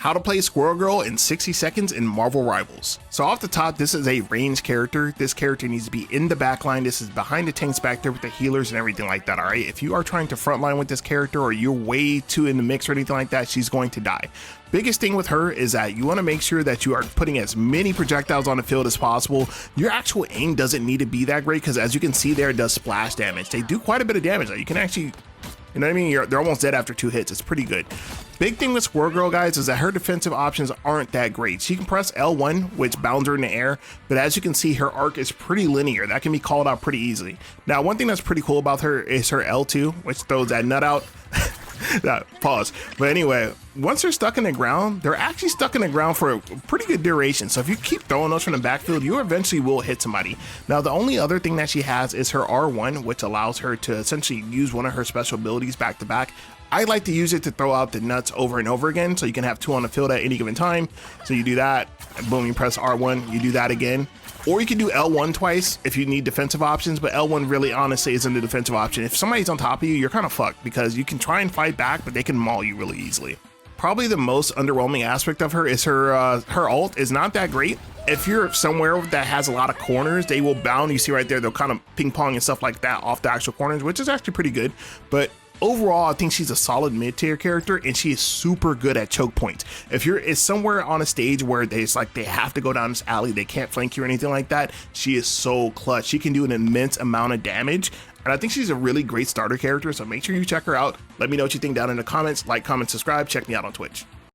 How to play Squirrel Girl in 60 seconds in Marvel Rivals. So off the top, this is a range character. This character needs to be in the back line. This is behind the tanks back there with the healers and everything like that, all right? If you are trying to frontline with this character or you're way too in the mix or anything like that, she's going to die. Biggest thing with her is that you want to make sure that you are putting as many projectiles on the field as possible. Your actual aim doesn't need to be that great because as you can see there, it does splash damage. They do quite a bit of damage. You can actually, you know what I mean? They're almost dead after 2 hits. It's pretty good. Big thing with Squirrel Girl, guys, is that her defensive options aren't that great. She can press L1, which bounds her in the air, but as you can see, her arc is pretty linear. That can be called out pretty easily. Now, one thing that's pretty cool about her is her L2, which throws that nut out. Pause. But anyway, once they're stuck in the ground, they're actually stuck in the ground for a pretty good duration. So if you keep throwing those from the backfield, you eventually will hit somebody. Now, the only other thing that she has is her R1, which allows her to essentially use one of her special abilities back to back. I like to use it to throw out the nuts over and over again, so you can have 2 on the field at any given time. So you do that, and boom, you press R1, you do that again. Or you can do L1 twice if you need defensive options, but L1 really honestly isn't a defensive option. If somebody's on top of you, you're kind of fucked because you can try and fight back, but they can maul you really easily. Probably the most underwhelming aspect of her is her ult is not that great. If you're somewhere that has a lot of corners, they will bound. You see right there, they'll kind of ping pong and stuff like that off the actual corners, which is actually pretty good. But overall, I think she's a solid mid-tier character, and she is super good at choke points. If you're somewhere on a stage where they have to go down this alley, they can't flank you or anything like that, she is so clutch. She can do an immense amount of damage, and I think she's a really great starter character, so make sure you check her out. Let me know what you think down in the comments. Like, comment, subscribe. Check me out on Twitch.